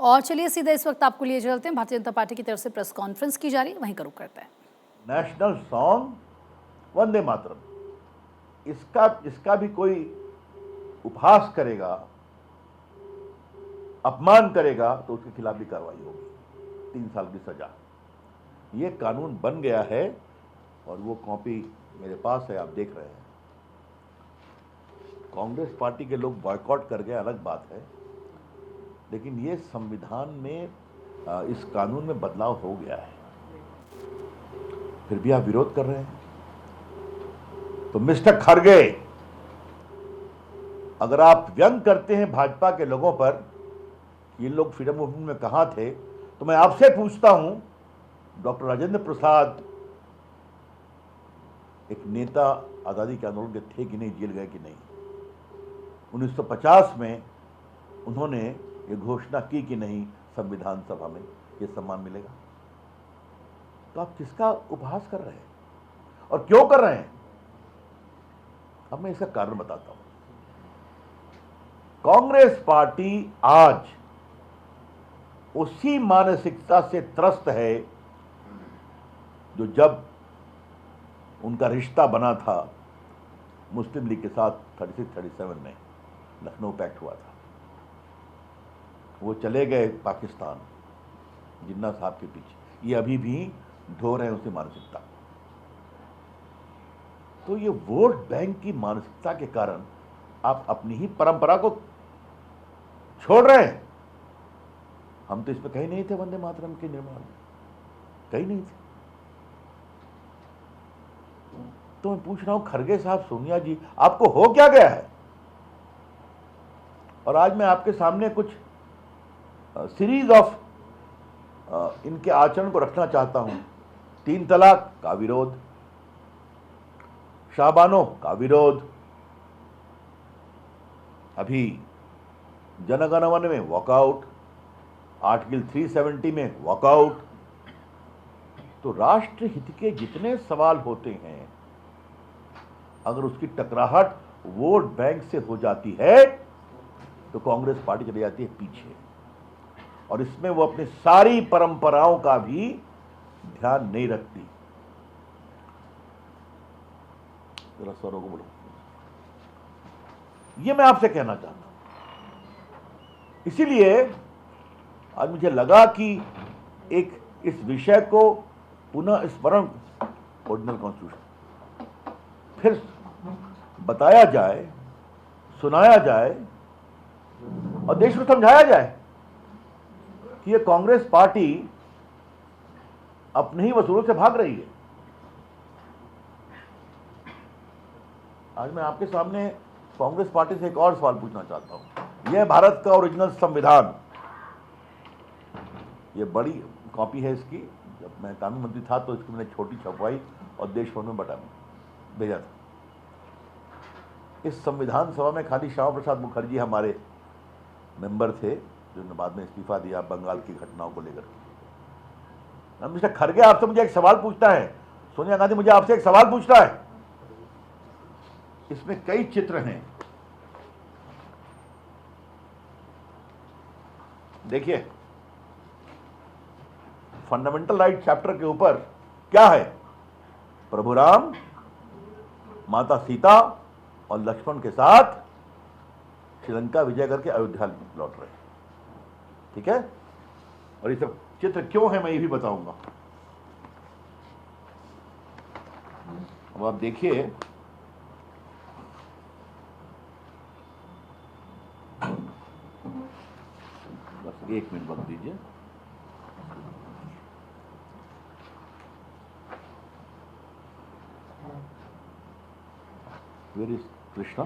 और चलिए सीधे इस वक्त आपको लिए चलते हैं, भारतीय जनता पार्टी की तरफ से प्रेस कॉन्फ्रेंस की जा रही है, वहीं करूँ करते हैं। नेशनल सॉन्ग वंदे मातरम, इसका भी कोई उपहास करेगा, अपमान करेगा तो उसके खिलाफ भी कार्रवाई होगी, 3 साल की सजा। ये कानून बन गया है और वो कॉपी मेरे पास है, आप देख रहे हैं। कांग्रेस पार्टी के लोग बॉयकॉट कर गए, अलग बात है, लेकिन ये संविधान में इस कानून में बदलाव हो गया है, फिर भी आप विरोध कर रहे हैं। तो मिस्टर खरगे, अगर आप व्यंग करते हैं भाजपा के लोगों पर, ये लोग फ्रीडम मूवमेंट में कहां थे, तो मैं आपसे पूछता हूं, डॉक्टर राजेंद्र प्रसाद एक नेता आजादी के आंदोलन के थे कि नहीं, जेल गए कि नहीं? 1950 में उन्होंने ये घोषणा की कि नहीं, संविधान सभा में ये सम्मान मिलेगा। तो आप किसका उपहास कर रहे हैं और क्यों कर रहे हैं? अब मैं इसका कारण बताता हूं। कांग्रेस पार्टी आज उसी मानसिकता से त्रस्त है जो जब उनका रिश्ता बना था मुस्लिम लीग के साथ 36-37 में लखनऊ पैक्ट हुआ था। वो चले गए पाकिस्तान जिन्ना साहब के पीछे, ये अभी भी ढो रहे हैं उसी मानसिकता। तो ये वोट बैंक की मानसिकता के कारण आप अपनी ही परंपरा को छोड़ रहे हैं। हम तो इसमें कहीं नहीं थे, वंदे मातरम के निर्माण में कहीं नहीं थे। तो मैं पूछ रहा हूं, खरगे साहब, सोनिया जी, आपको हो क्या गया है? और आज मैं आपके सामने कुछ सीरीज ऑफ इनके आचरण को रखना चाहता हूं। 3 तलाक का विरोध, शाबानो का विरोध, अभी जनगण मन में वॉकआउट, आर्टिकल 370 में वॉकआउट। तो राष्ट्र हित के जितने सवाल होते हैं, अगर उसकी टकराहट वोट बैंक से हो जाती है तो कांग्रेस पार्टी चली जाती है पीछे, और इसमें वो अपनी सारी परंपराओं का भी ध्यान नहीं रखती। जरा स्वरों को बोलो। ये मैं आपसे कहना चाहता हूं। इसीलिए आज मुझे लगा कि एक इस विषय को पुनः स्मरण, ओरिजिनल कॉन्स्टिट्यूशन फिर बताया जाए, सुनाया जाए और देश को समझाया जाए कि ये कांग्रेस पार्टी अपने ही वसूलों से भाग रही है। आज मैं आपके सामने कांग्रेस पार्टी से एक और सवाल पूछना चाहता हूं। यह भारत का ओरिजिनल संविधान, ये बड़ी कॉपी है इसकी। जब मैं कानून मंत्री था तो इसकी मैंने छोटी छपवाई और देश भर में भेजा था। इस संविधान सभा में खाली श्यामा प्रसाद मुखर्जी हमारे मेंबर थे, जिन्होंने बाद में इस्तीफा दिया बंगाल की घटनाओं को लेकर। मिस्टर खरगे, आपसे मुझे एक सवाल पूछना है, सोनिया गांधी मुझे आपसे एक सवाल पूछना है। इसमें कई चित्र हैं, देखिए। फंडामेंटल राइट चैप्टर के ऊपर क्या है? प्रभु राम माता सीता और लक्ष्मण के साथ श्रीलंका विजय करके अयोध्या लौट रहे हैं, ठीक है? और ये सब चित्र क्यों है मैं ये भी बताऊंगा। अब आप देखिए, बस 1 मिनट वक्त दीजिए। Where is Krishna?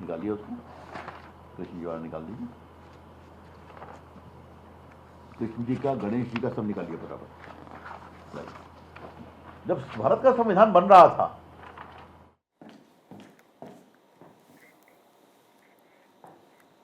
निकालिए उसको, कृष्ण जी वाला निकाल दीजिए। कृष्ण जी का, गणेश जी का, सब निकालिए बराबर। जब भारत का संविधान बन रहा था